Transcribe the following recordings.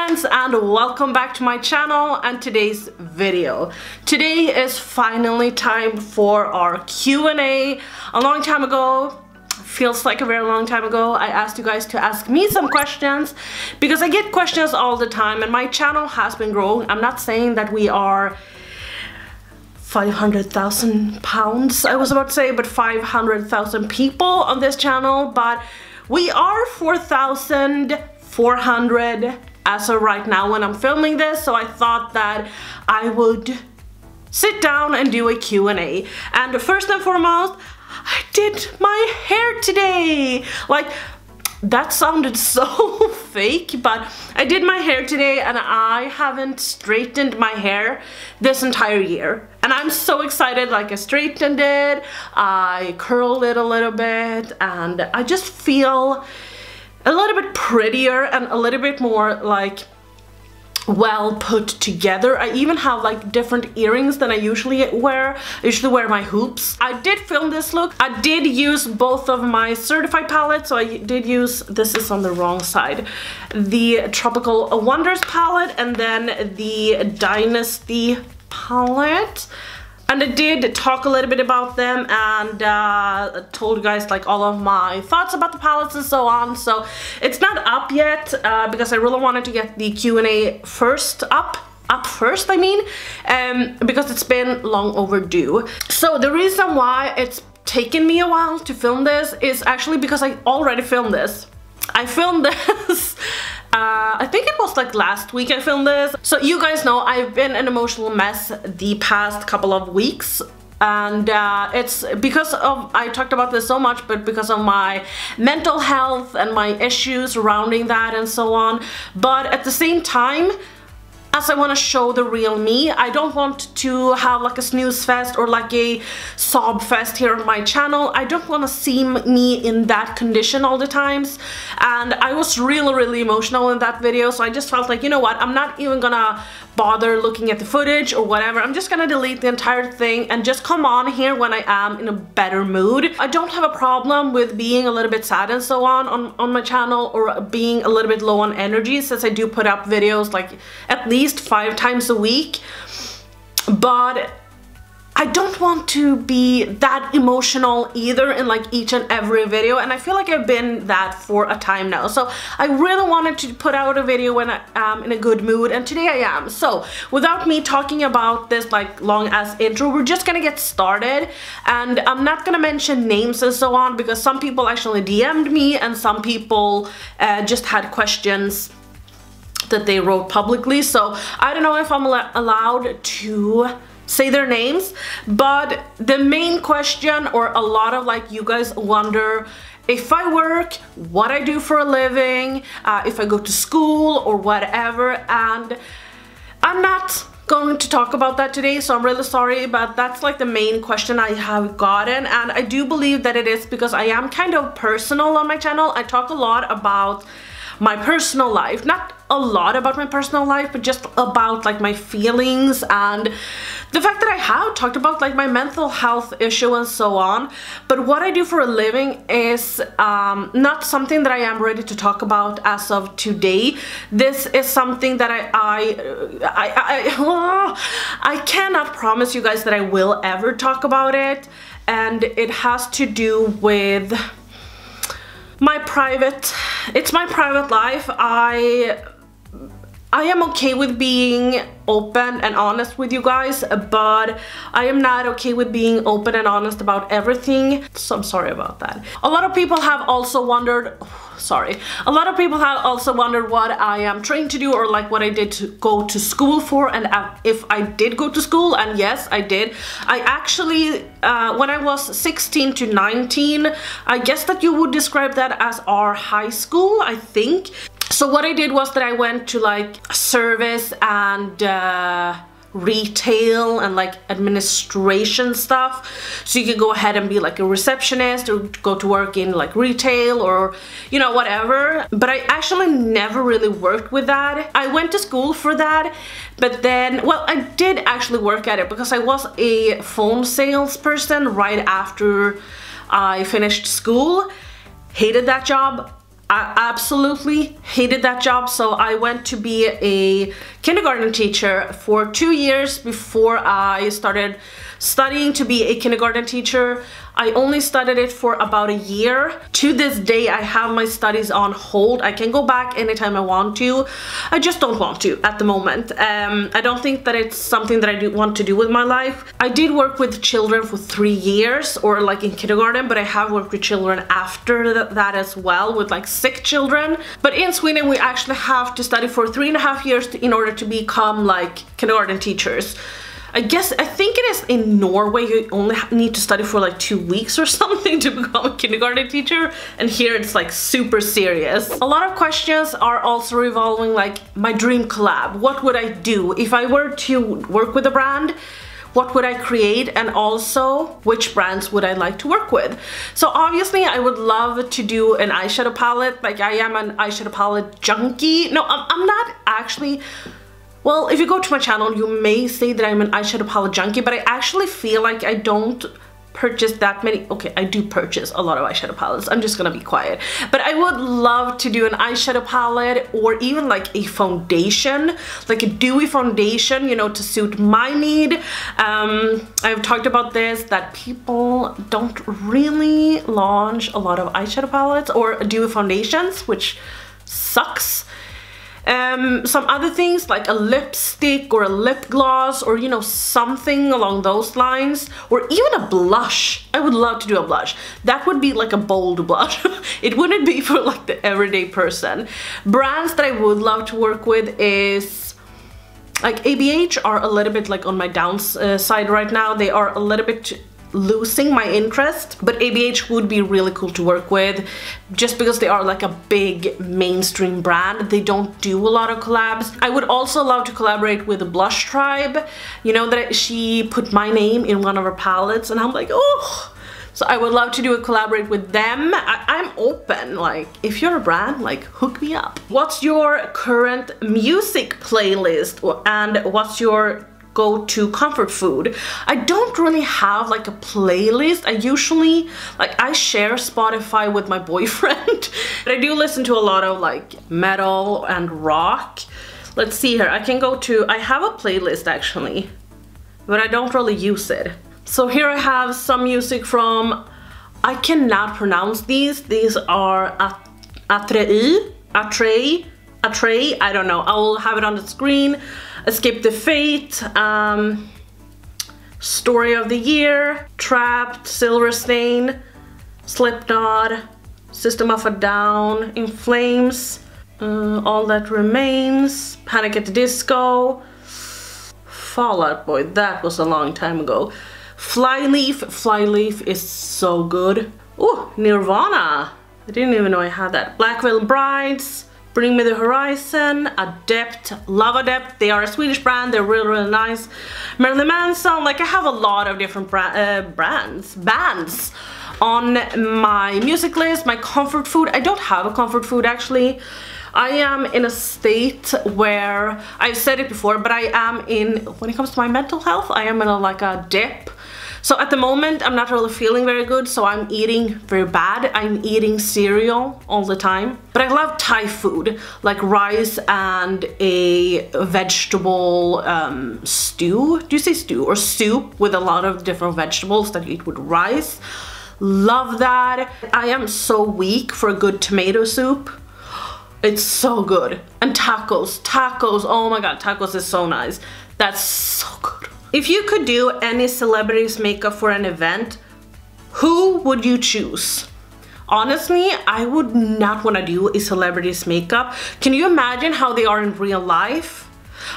friends, and welcome back to my channel and today's video. Today is finally time for our Q&A. A long time ago, feels like a very long time ago, I asked you guys to ask me some questions because I get questions all the time and my channel has been growing. I'm not saying that we are 500,000 pounds, I was about to say, but 500,000 people on this channel, but we are 4,400 as of right now when I'm filming this, so I thought that I would sit down and do a Q&A. And first and foremost, I did my hair today! Like, that sounded so fake, but I did my hair today and I haven't straightened my hair this entire year. And I'm so excited. Like, I straightened it, I curled it a little bit, and I just feel a little bit prettier and a little bit more like well put together. I even have like different earrings than I usually wear. I usually wear my hoops. I did film this look. I did use both of my certified palettes, so I did use, this is on the wrong side, the Tropical Wonders palette and then the Dynasty palette. And I did talk a little bit about them and told you guys like all of my thoughts about the palettes and so on. So it's not up yet because I really wanted to get the Q&A first up first, I mean, because it's been long overdue. So the reason why it's taken me a while to film this is actually because I already filmed this. I filmed this I think it was like last week I filmed this. So you guys know I've been an emotional mess the past couple of weeks, and it's because of, I talked about this so much, but because of my mental health and my issues surrounding that and so on. But at the same time, as I want to show the real me, I don't want to have like a snooze fest or like a sob fest here on my channel. I don't want to see me in that condition all the times, and I was really emotional in that video, so I just felt like, you know what, I'm not even gonna bother looking at the footage or whatever. I'm just gonna delete the entire thing and just come on here when I am in a better mood. I don't have a problem with being a little bit sad and so on my channel, or being a little bit low on energy, since I do put up videos like at least 5 times a week, but I don't want to be that emotional either in like each and every video, and I feel like I've been that for a time now. So I really wanted to put out a video when I am in a good mood, and today I am. So without me talking about this like long ass intro, we're just gonna get started, and I'm not gonna mention names and so on because some people actually DM'd me and some people just had questions that they wrote publicly, so I don't know if I'm allowed to say their names. But the main question, or a lot of like you guys wonder if I work, what I do for a living, if I go to school or whatever, and I'm not going to talk about that today, so I'm really sorry, but that's like the main question I have gotten. And I do believe that it is because I am kind of personal on my channel. I talk a lot about my personal life, not a lot about my personal life, but just about like my feelings and the fact that I have talked about like my mental health issue and so on. But what I do for a living is not something that I am ready to talk about as of today. This is something that I cannot promise you guys that I will ever talk about it, and it has to do with my private, it's my private life. I am okay with being open and honest with you guys, but I am not okay with being open and honest about everything, so I'm sorry about that. A lot of people have also wondered, a lot of people have also wondered what I am trying to do, or like what I did to go to school for, and if I did go to school. And yes, I did. I actually, when I was 16 to 19, I guess that you would describe that as our high school, I think. So what I did was that I went to like service and retail and like administration stuff, so you could go ahead and be like a receptionist or go to work in like retail or, you know, whatever. But I actually never really worked with that. I went to school for that, but then, well, I did actually work at it because I was a phone salesperson right after I finished school. Hated that job. I absolutely hated that job, so I went to be a kindergarten teacher for 2 years before I started studying to be a kindergarten teacher. I only studied it for about a year. To this day, I have my studies on hold. I can go back anytime I want to. I just don't want to at the moment. I don't think that it's something that I do want to do with my life. I did work with children for 3 years, or like in kindergarten, but I have worked with children after that as well, with like sick children. But in Sweden, we actually have to study for 3.5 years in order to become like kindergarten teachers. I think it is in Norway, you only need to study for like 2 weeks or something to become a kindergarten teacher, and here it's like super serious. A lot of questions are also revolving like my dream collab. What would I do if I were to work with a brand? What would I create, and also which brands would I like to work with? So obviously I would love to do an eyeshadow palette. Like, I am an eyeshadow palette junkie. No, I'm not actually. Well, if you go to my channel, you may say that I'm an eyeshadow palette junkie, but I actually feel like I don't purchase that many. Okay, I do purchase a lot of eyeshadow palettes. I'm just gonna be quiet. But I would love to do an eyeshadow palette, or even like a foundation, like a dewy foundation, you know, to suit my need. I've talked about this, that people don't really launch a lot of eyeshadow palettes or dewy foundations, which sucks. Some other things like a lipstick or a lip gloss, or you know, something along those lines, or even a blush. I would love to do a blush. That would be like a bold blush. It wouldn't be for like the everyday person. Brands that I would love to work with is like ABH are a little bit like on my downside right now. They are a little bit losing my interest, but ABH would be really cool to work with, just because they are like a big mainstream brand. They don't do a lot of collabs. I would also love to collaborate with the Blush Tribe. You know that she put my name in one of her palettes, and I'm like, oh. So I would love to do a collaborate with them. I'm open, like if you're a brand, like hook me up. What's your current music playlist, and what's your go-to comfort food? I don't really have like a playlist. I usually, like, I share Spotify with my boyfriend, but I do listen to a lot of like metal and rock. Let's see here, I can go to, I have a playlist actually, but I don't really use it. So here I have some music from, I cannot pronounce these are Atrei, I don't know, I'll have it on the screen. Escape the Fate, Story of the Year, Trapped, Silver Stain, Slipknot, System of a Down, In Flames, All That Remains, Panic at the Disco, Fall Out Boy, that was a long time ago. Flyleaf is so good. Ooh, Nirvana, I didn't even know I had that. Black Veil Brides, Bring Me the Horizon, Adept, love Adept. They are a Swedish brand, they're really, really nice. Marilyn Manson, like I have a lot of different bands on my music list. My comfort food, I don't have a comfort food actually. I am in a state where, I've said it before, but I am in, when it comes to my mental health, I am in like a dip. So at the moment, I'm not really feeling very good, so I'm eating very bad. I'm eating cereal all the time. But I love Thai food, like rice and a vegetable stew. Do you say stew? Or soup with a lot of different vegetables that you eat with rice. Love that. I am so weak for a good tomato soup. It's so good. And tacos, oh my god, tacos is so nice. That's so good. If you could do any celebrity's makeup for an event, who would you choose? Honestly, I would not want to do a celebrity's makeup. Can you imagine how they are in real life?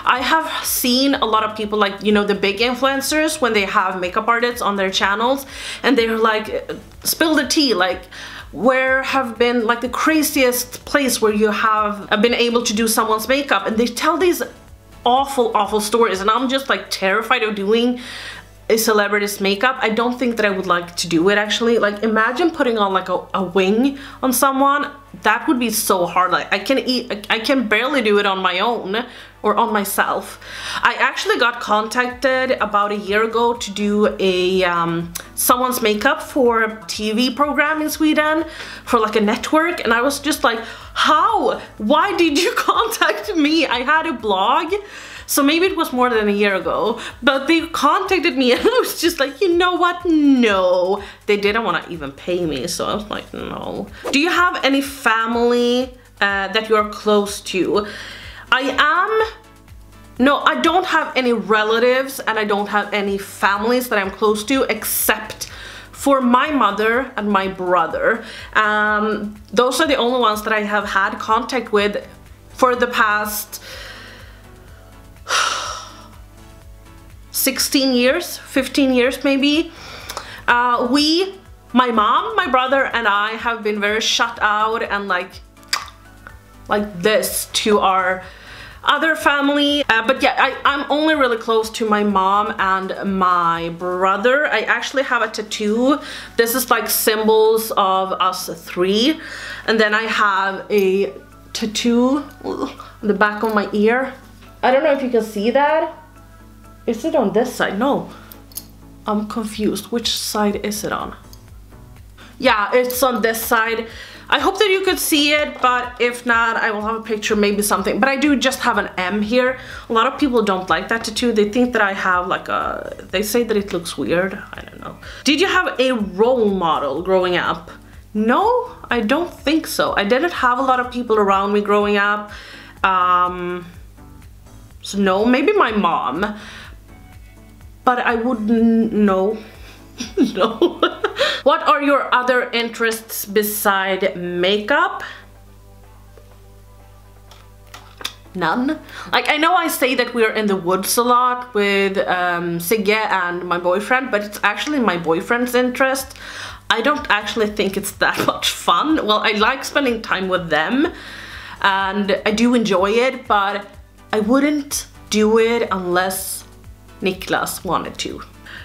I have seen a lot of people, like, you know, the big influencers, when they have makeup artists on their channels, and they're like, spill the tea, like, where have been like the craziest place where you have been able to do someone's makeup, and they tell these awful stories, and I'm just like terrified of doing a celebrity's makeup. I don't think that I would like to do it actually. Like imagine putting on like a wing on someone. That would be so hard. Like I can barely do it on my own or on myself. I actually got contacted about a year ago to do a someone's makeup for a TV program in Sweden for like a network, and I was just like, how? Why did you contact me? I had a blog. So maybe it was more than a year ago, but they contacted me and I was just like, you know what? No. They didn't want to even pay me, so I was like, no. Do you have any family that you're close to? No, I don't have any relatives and I don't have any families that I'm close to except for my mother and my brother. Those are the only ones that I have had contact with for the past 16 years, 15 years maybe. My mom, my brother and I have been very shut out and like this to our other family. But yeah, I'm only really close to my mom and my brother. I actually have a tattoo. This is like symbols of us three. And then I have a tattoo on the back of my ear. I don't know if you can see that. Is it on this side? No. I'm confused. Which side is it on? Yeah, it's on this side. I hope that you could see it, but if not, I will have a picture, maybe something. But I do just have an M here. A lot of people don't like that tattoo. They think that I have like a... They say that it looks weird. I don't know. Did you have a role model growing up? No, I don't think so. I didn't have a lot of people around me growing up. So no, maybe my mom. But I wouldn't know. No. What are your other interests beside makeup? None. Like I know I say that we're in the woods a lot with Sigge and my boyfriend, but it's actually my boyfriend's interest. I don't actually think it's that much fun. Well, I like spending time with them and I do enjoy it, but I wouldn't do it unless Niklas wanted to.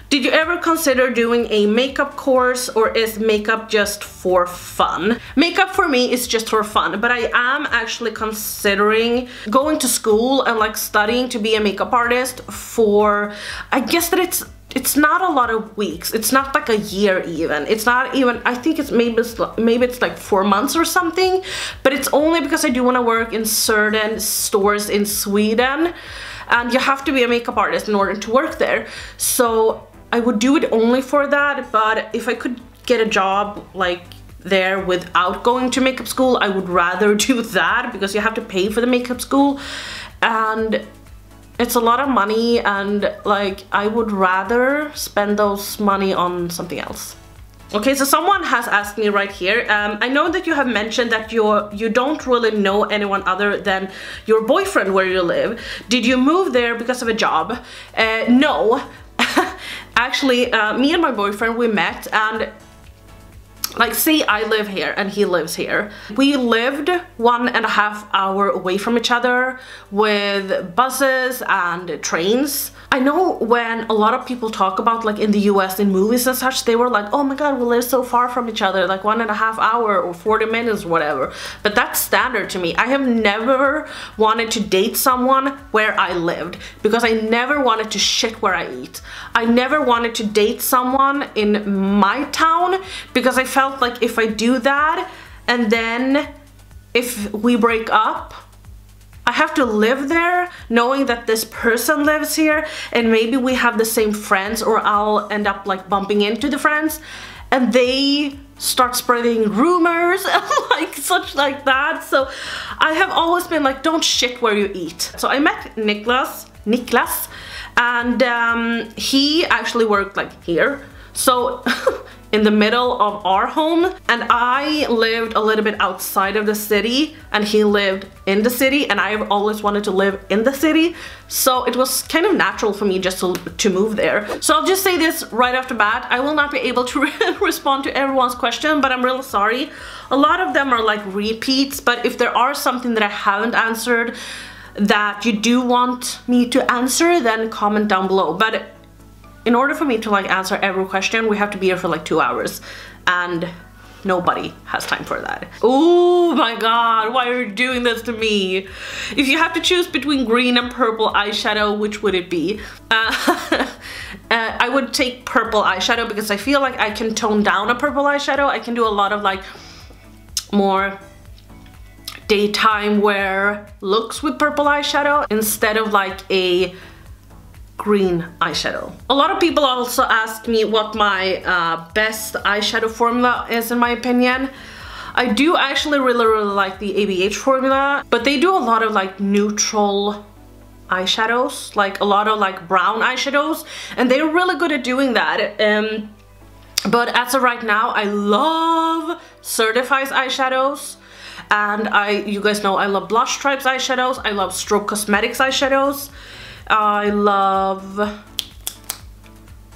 Did you ever consider doing a makeup course, or is makeup just for fun? Makeup for me is just for fun, but I am actually considering going to school and like studying to be a makeup artist for, I guess that it's not a lot of weeks. It's not like a year even. It's not even, I think it's maybe it's like 4 months or something, but it's only because I do want to work in certain stores in Sweden. And you have to be a makeup artist in order to work there. So I would do it only for that, but if I could get a job like there without going to makeup school, I would rather do that because you have to pay for the makeup school and it's a lot of money, and like I would rather spend those money on something else. Okay, so someone has asked me right here, I know that you have mentioned that you don't really know anyone other than your boyfriend where you live. Did you move there because of a job? No. Actually, me and my boyfriend, we met, and like say I live here and he lives here. We lived 1.5 hours away from each other with buses and trains. I know when a lot of people talk about like in the US in movies and such, they were like, oh my god, we live so far from each other, like 1.5 hours or 40 minutes or whatever. But that's standard to me. I have never wanted to date someone where I lived because I never wanted to shit where I eat. I never wanted to date someone in my town because I felt like if I do that and then if we break up, I have to live there knowing that this person lives here and maybe we have the same friends, or I'll end up like bumping into the friends and they start spreading rumors and like such like that. So I have always been like, don't shit where you eat. So I met Niklas and he actually worked like here. So in the middle of our home, and I lived a little bit outside of the city and he lived in the city, and I've always wanted to live in the city, so it was kind of natural for me just to move there. So I'll just say this right off the bat, I will not be able to respond to everyone's question, but I'm really sorry. A lot of them are like repeats, but if there are something that I haven't answered that you do want me to answer, then comment down below. But in order for me to like answer every question, we have to be here for like 2 hours, and nobody has time for that. Oh my god, why are you doing this to me? If you have to choose between green and purple eyeshadow, which would it be? I would take purple eyeshadow because I feel like I can tone down a purple eyeshadow. I can do a lot of like more daytime wear looks with purple eyeshadow instead of like a green eyeshadow. A lot of people also ask me what my best eyeshadow formula is, in my opinion. I do actually really like the ABH formula, but they do a lot of like neutral eyeshadows, like a lot of like brown eyeshadows, and they're really good at doing that. But as of right now, I love Certified's eyeshadows, and you guys know I love Blush Stripes eyeshadows, I love Stroke Cosmetics eyeshadows, I love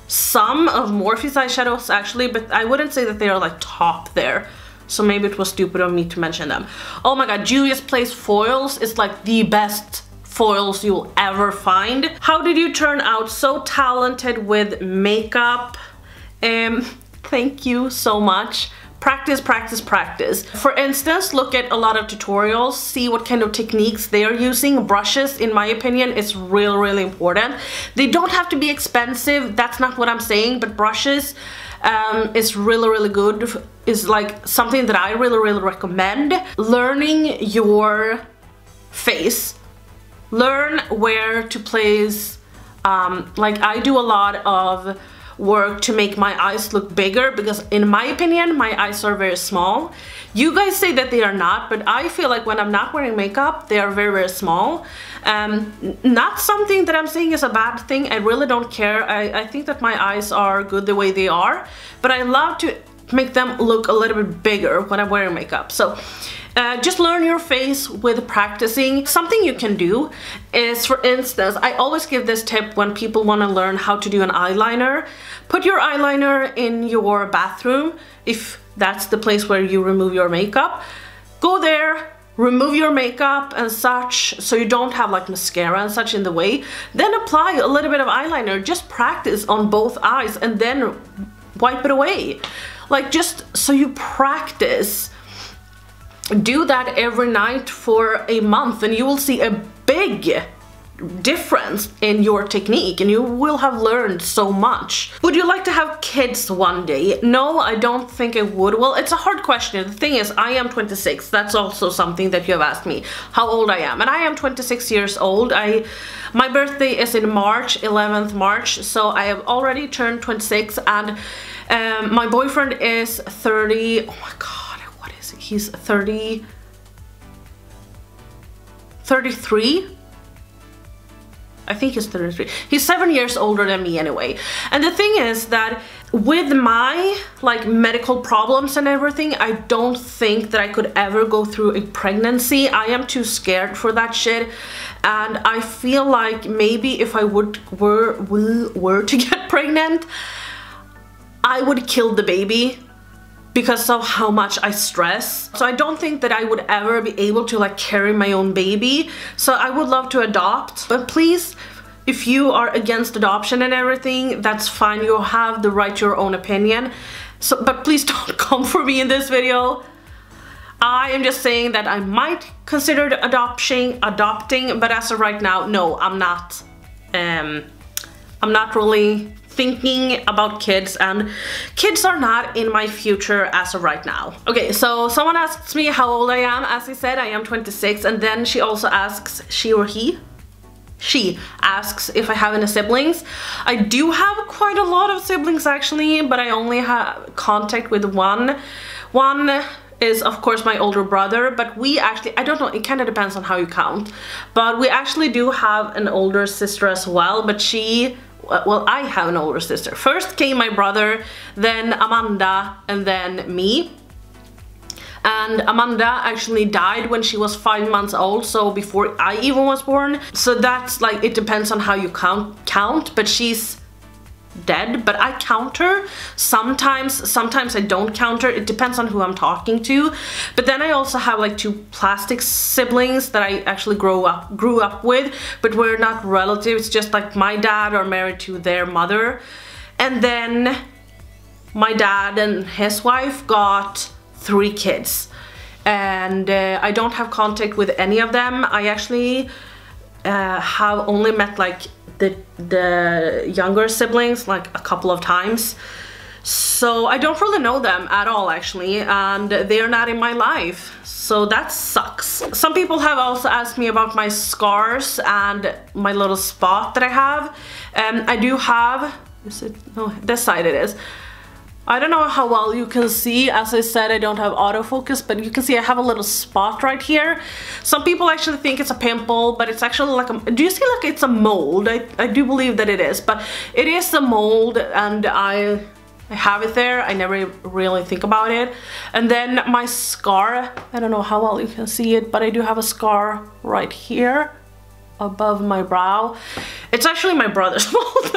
some of Morphe's eyeshadows actually, but I wouldn't say that they are like top there. So maybe it was stupid of me to mention them. Oh my god, Juvia's Place foils is like the best foils you'll ever find. How did you turn out so talented with makeup? Thank you so much. Practice, practice, practice. For instance, look at a lot of tutorials, see what kind of techniques they are using. Brushes, in my opinion, is really important. They don't have to be expensive, that's not what I'm saying, but brushes is really good. Is like something that I really recommend. Learning your face. Learn where to place, like I do a lot of work to make my eyes look bigger, because in my opinion my eyes are very small. You guys say that they are not, but I feel like when I'm not wearing makeup they are very small. Not something that I'm saying is a bad thing, I really don't care. I think that my eyes are good the way they are, but I love to make them look a little bit bigger when I'm wearing makeup. So just learn your face with practicing. Something you can do is, for instance, I always give this tip when people want to learn how to do an eyeliner. Put your eyeliner in your bathroom, if that's the place where you remove your makeup. Go there, remove your makeup and such, so you don't have like mascara and such in the way. Then apply a little bit of eyeliner, just practice on both eyes and then wipe it away. Like, just so you practice. Do that every night for a month and you will see a big difference in your technique and you will have learned so much. Would you like to have kids one day? No, I don't think I would. Well, it's a hard question. The thing is, I am 26. That's also something that you have asked me, how old I am. And I am 26 years old. My birthday is in March, 11th March, so I have already turned 26, and my boyfriend is 30. Oh my god. He's 33. I think he's 33. He's 7 years older than me anyway. And the thing is that with my like medical problems and everything, I don't think that I could ever go through a pregnancy. I am too scared for that shit. And I feel like maybe if I were to get pregnant, I would kill the baby, because of how much I stress. So I don't think that I would ever be able to like carry my own baby. So I would love to adopt, but please, if you are against adoption and everything, that's fine. You have the right to your own opinion. So, but please don't come for me in this video. I am just saying that I might consider adopting, but as of right now, no, I'm not really thinking about kids, and kids are not in my future as of right now. Okay, so someone asks me how old I am. As I said, I am 26, and then she also asks, she asks if I have any siblings. I do have quite a lot of siblings actually, but I only have contact with one. One is of course my older brother, but we actually, I don't know, it kind of depends on how you count, but we actually do have an older sister as well, but well, I have an older sister. First came my brother, then Amanda, and then me. And Amanda actually died when she was 5 months old, so before I even was born. So that's like, it depends on how you count, but she's dead, but I counter sometimes I don't counter. It depends on who I'm talking to. But then I also have like 2 plastic siblings that I actually grew up with, but we're not relatives, just like my dad are married to their mother. And then my dad and his wife got 3 kids, and I don't have contact with any of them. I actually have only met like the younger siblings like a couple of times, so I don't really know them at all actually, and they're not in my life, so that sucks. Some people have also asked me about my scars and my little spot that I have. I do have, is it, no, this side it is. I don't know how well you can see. As I said, I don't have autofocus, but you can see I have a little spot right here. Some people actually think it's a pimple, but it's actually like a, do you see like it's a mold? I do believe that it is, but it is a mold, and I have it there. I never really think about it. And then my scar, I don't know how well you can see it, but I do have a scar right here above my brow. It's actually my brother's fault.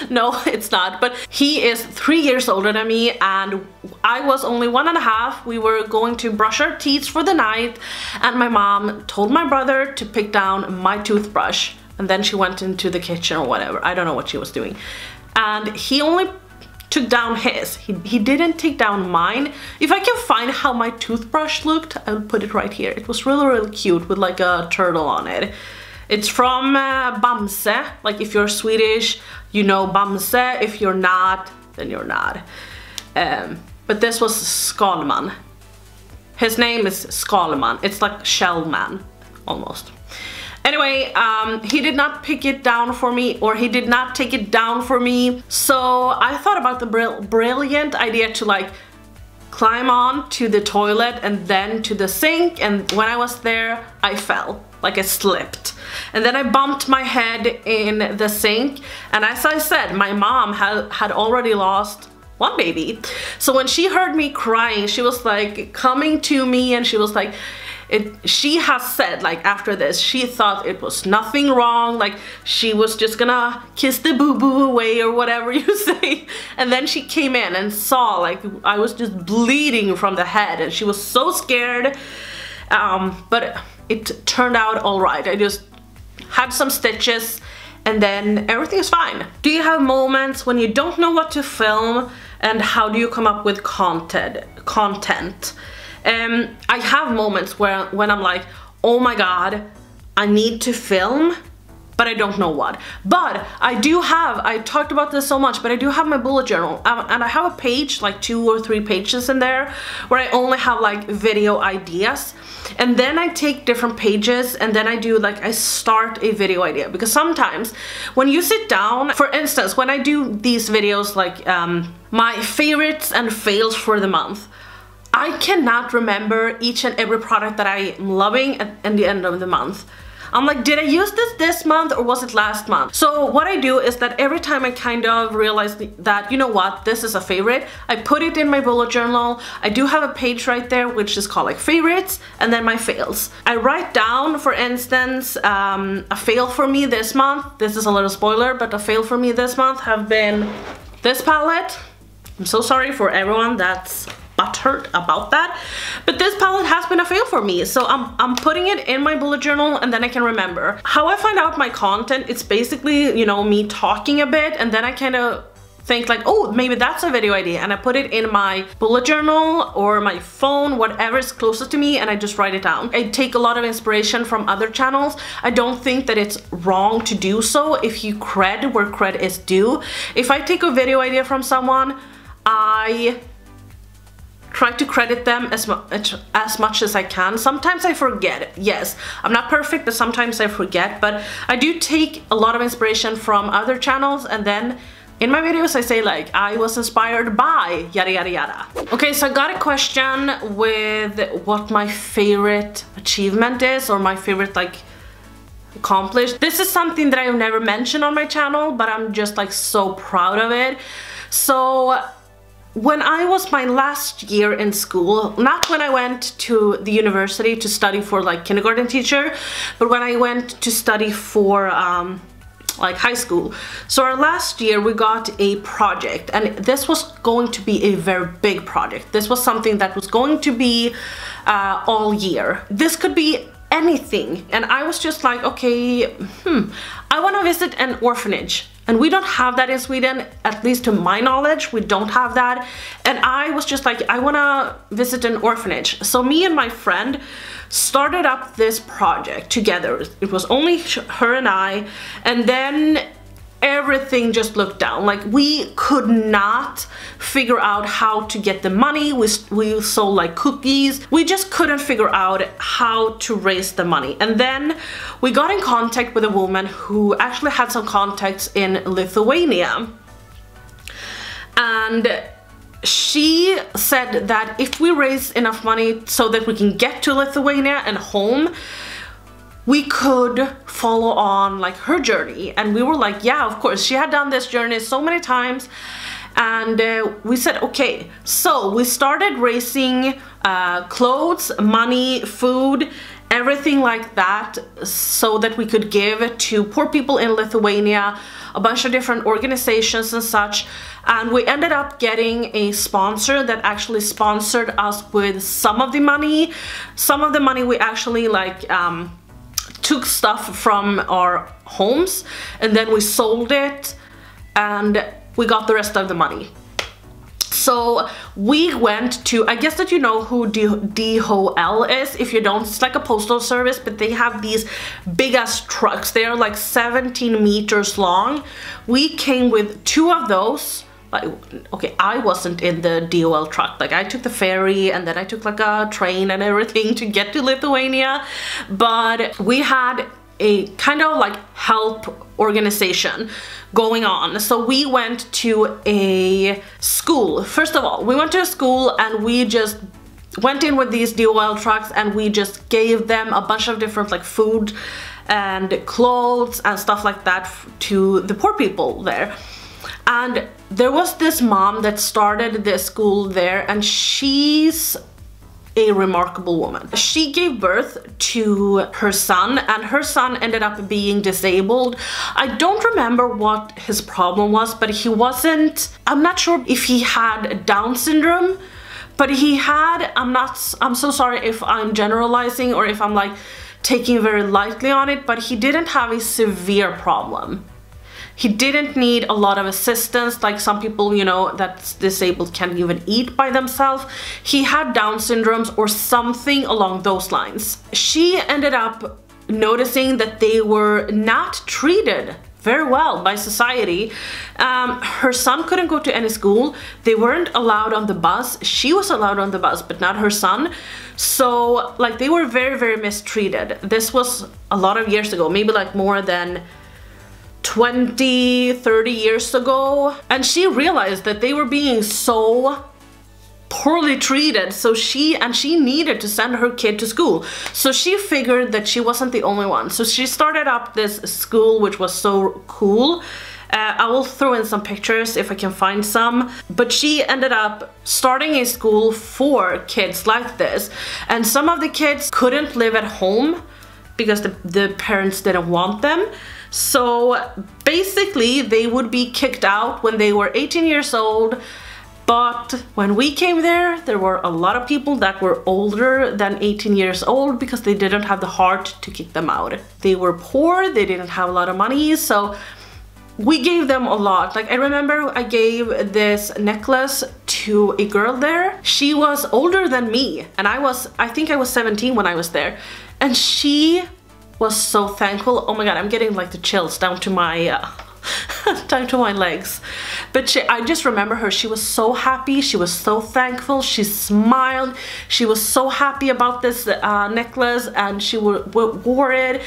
No, it's not, but he is 3 years older than me, and I was only 1.5. We were going to brush our teeth for the night, and my mom told my brother to pick down my toothbrush, and then she went into the kitchen or whatever. I don't know what she was doing, and he only took down his. He didn't take down mine. If I can find how my toothbrush looked, I'll put it right here. It was really cute with like a turtle on it. It's from Bamse. Like if you're Swedish, you know Bamse. If you're not, then you're not. But this was Skalman. His name is Skalman. It's like Shellman, almost. Anyway, he did not pick it down for me, or he did not take it down for me. So I thought about the brilliant idea to like climb on to the toilet and then to the sink, and when I was there, I fell. Like I slipped, and then I bumped my head in the sink, and as I said, my mom had already lost 1 baby, so when she heard me crying, she was like coming to me, and she was like, she has said like after this, she thought it was nothing wrong, like she was just gonna kiss the boo-boo away or whatever you say, and then she came in and saw like I was just bleeding from the head, and she was so scared, but it turned out all right. I just had some stitches, and then everything is fine. Do you have moments when you don't know what to film, and how do you come up with content? I have moments when I'm like, oh my god, I need to film, but I don't know what. But I talked about this so much, but I do have my bullet journal, and I have a page, like 2 or 3 pages in there, where I only have like video ideas, and then I take different pages, and then I do like, I start a video idea, because sometimes when you sit down, for instance, when I do these videos like my favorites and fails for the month, I cannot remember each and every product that I'm loving at the end of the month. I'm like, did I use this month, or was it last month? So what I do is that every time I kind of realize that, you know what, this is a favorite, I put it in my bullet journal. I do have a page right there which is called like favorites, and then my fails. I write down, for instance, a fail for me this month. This is a little spoiler, but a fail for me this month have been this palette. I'm so sorry for everyone that's butthurt about that, but this palette has been a fail for me, so I'm putting it in my bullet journal, and then I can remember. How I find out my content, it's basically, you know, me talking a bit, and then I kind of think like, oh, maybe that's a video idea, and I put it in my bullet journal or my phone, whatever is closest to me, and I just write it down. I take a lot of inspiration from other channels. I don't think that it's wrong to do so if you cred where cred is due. If I take a video idea from someone, I try to credit them as much as I can. Sometimes I forget. Yes, I'm not perfect, but sometimes I forget, but I do take a lot of inspiration from other channels, and then in my videos I say like, I was inspired by yada yada yada. Okay, so I got a question with what my favorite achievement is, or my favorite like accomplished. This is something that I've never mentioned on my channel, but I'm just like so proud of it. So when I was my last year in school, not when I went to the university to study for like kindergarten teacher, but when I went to study for like high school. So our last year we got a project, and this was going to be a very big project. This was something that was going to be all year. This could be anything, and I was just like, okay, I want to visit an orphanage, and we don't have that in Sweden, at least to my knowledge. We don't have that, and I was just like, I want to visit an orphanage. So me and my friend started up this project together. It was only her and I, and then everything just looked down. Like, we could not figure out how to get the money. We sold like cookies. We just couldn't figure out how to raise the money. And then we got in contact with a woman who actually had some contacts in Lithuania. And she said that if we raise enough money so that we can get to Lithuania and home, we could follow on like her journey. And we were like, yeah, of course. She had done this journey so many times, and we said okay. So we started raising clothes, money, food, everything like that, so that we could give to poor people in Lithuania, a bunch of different organizations and such. And we ended up getting a sponsor that actually sponsored us with some of the money. Some of the money we actually like took stuff from our homes, and then we sold it, and we got the rest of the money. So we went to, I guess that you know who DHL is. If you don't, it's like a postal service, but they have these big ass trucks. They are like 17 meters long. We came with 2 of those. Like, okay, I wasn't in the DHL truck. Like, I took the ferry, and then I took like a train and everything to get to Lithuania. But we had a kind of like help organization going on. So we went to a school. First of all, we went to a school, and we just went in with these DHL trucks, and we just gave them a bunch of different like food and clothes and stuff like that to the poor people there. And there was this mom that started this school there, and she's a remarkable woman. She gave birth to her son, and her son ended up being disabled. I don't remember what his problem was, but he wasn't, I'm not sure if he had Down syndrome, but he had, I'm so sorry if I'm generalizing or if I'm like taking very lightly on it, but he didn't have a severe problem. He didn't need a lot of assistance, like some people, you know, that's disabled can't even eat by themselves. He had Down syndromes or something along those lines. She ended up noticing that they were not treated very well by society. Her son couldn't go to any school. They weren't allowed on the bus. She was allowed on the bus, but not her son. So, like, they were very, very mistreated. This was a lot of years ago, maybe like more than 20, 30 years ago, and she realized that they were being so poorly treated, so she needed to send her kid to school. So she figured that she wasn't the only one, so she started up this school, which was so cool. I will throw in some pictures if I can find some, but she ended up starting a school for kids like this, and some of the kids couldn't live at home because the parents didn't want them. So basically they would be kicked out when they were 18 years old. But when we came there, there were a lot of people that were older than 18 years old because they didn't have the heart to kick them out. They were poor, they didn't have a lot of money, so we gave them a lot. Like, I remember I gave this necklace to a girl there. She was older than me, and I think I was 17 when I was there, and she was so thankful. Oh my god, I'm getting like the chills down to my down to my legs. But I just remember her. She was so happy. She was so thankful. She smiled. She was so happy about this necklace, and she wore it.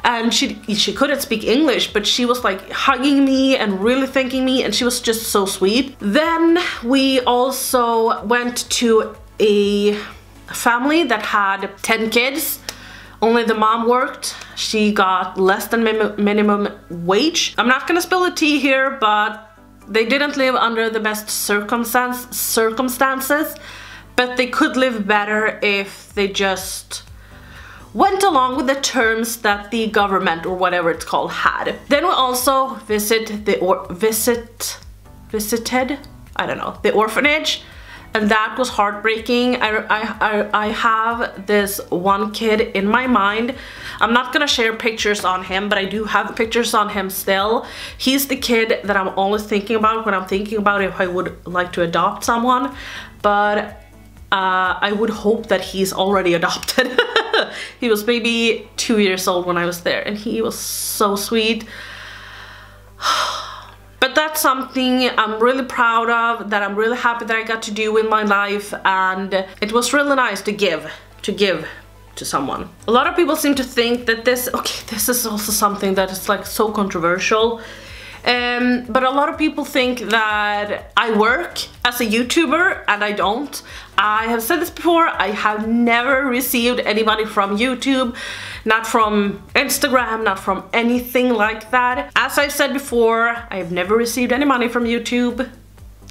And she couldn't speak English, but she was like hugging me and really thanking me, and she was just so sweet. Then we also went to a family that had 10 kids. Only the mom worked. She got less than minimum wage. I'm not gonna spill the tea here, but they didn't live under the best circumstances, but they could live better if they just went along with the terms that the government or whatever it's called had. Then we also visited the orphanage, and that was heartbreaking. I have this one kid in my mind. I'm not gonna share pictures on him, but I do have pictures on him still. He's the kid that I'm always thinking about when I'm thinking about if I would like to adopt someone, but I would hope that he's already adopted. He was maybe 2 years old when I was there, and he was so sweet. But that's something I'm really proud of, that I'm really happy that I got to do in my life, and it was really nice to give to someone. A lot of people seem to think that this is also something that is like so controversial. But a lot of people think that I work as a YouTuber, and I don't. I have said this before, I have never received any money from YouTube, not from Instagram, not from anything like that. As I've said before, I have never received any money from YouTube.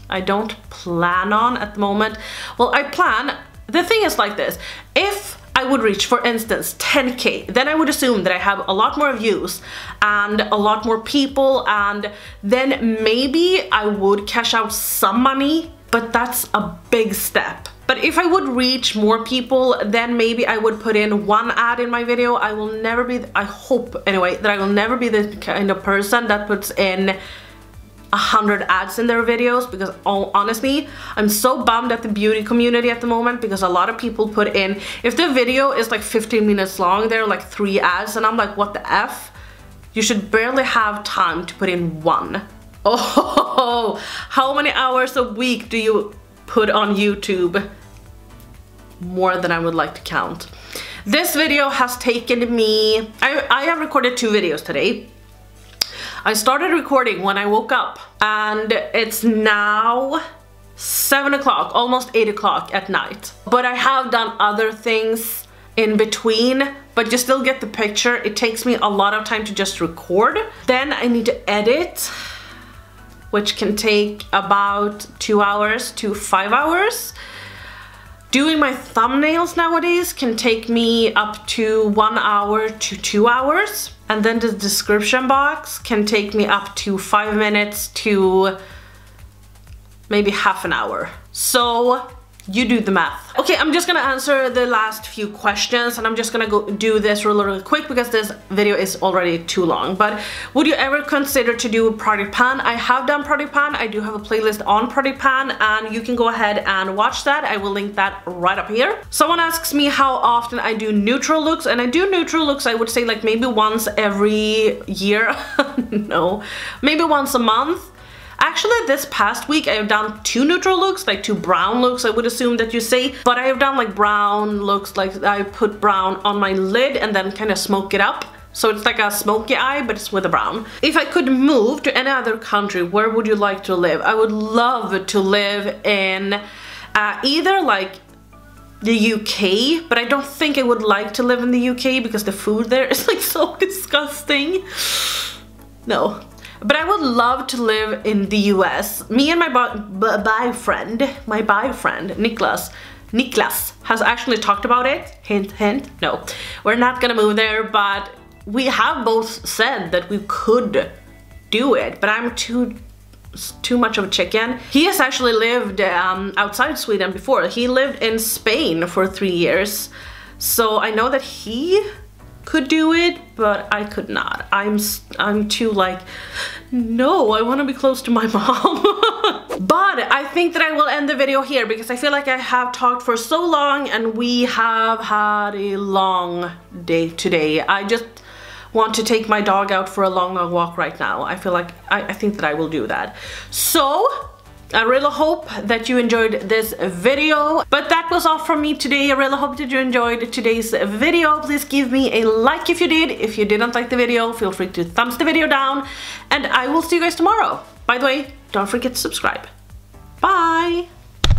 I don't plan on at the moment. Well, I plan, the thing is like this, if I would reach, for instance, 10K, then I would assume that I have a lot more views and a lot more people, and then maybe I would cash out some money, but that's a big step. But if I would reach more people, then maybe I would put in one ad in my video. I will never be, I hope anyway, that I will never be the kind of person that puts in 100 ads in their videos, because honestly, I'm so bummed at the beauty community at the moment, because a lot of people put in, if the video is like 15 minutes long, there are like 3 ads, and I'm like, what the F? You should barely have time to put in one. Oh, how many hours a week do you put on YouTube? More than I would like to count. This video has taken me, I have recorded 2 videos today. I started recording when I woke up, and it's now 7 o'clock, almost 8 o'clock at night. But I have done other things in between, but you still get the picture. It takes me a lot of time to just record. Then I need to edit, which can take about 2 hours to 5 hours. Doing my thumbnails nowadays can take me up to 1 hour to 2 hours. And then the description box can take me up to 5 minutes to maybe half an hour. So you do the math. Okay, I'm just gonna answer the last few questions, and I'm just gonna go do this really quick because this video is already too long. But would you ever consider to do a product pan? I have done product pan. I do have a playlist on product pan, and you can go ahead and watch that. I will link that right up here. Someone asks me how often I do neutral looks, and I do neutral looks, I would say like maybe once every year. No, maybe once a month. Actually, this past week I have done 2 neutral looks, like 2 brown looks, I would assume that you say, but I have done like brown looks, like I put brown on my lid and then kind of smoke it up. So it's like a smoky eye, but it's with a brown. If I could move to any other country, where would you like to live? I would love to live in either like the UK, but I don't think I would like to live in the UK because the food there is like so disgusting. No. But I would love to live in the US. Me and my boyfriend, Niklas, has actually talked about it. Hint, hint. No, we're not gonna move there, but we have both said that we could do it, but I'm too much of a chicken. He has actually lived outside Sweden before. He lived in Spain for 3 years. So I know that he could do it, but I could not. I'm too like, no, I want to be close to my mom. But I think that I will end the video here because I feel like I have talked for so long and we have had a long day today. I just want to take my dog out for a long walk right now. I feel like I think that I will do that. So I really hope that you enjoyed this video, but that was all from me today. I really hope that you enjoyed today's video. Please give me a like if you did. If you didn't like the video, feel free to thumbs the video down, and I will see you guys tomorrow. By the way, don't forget to subscribe. Bye!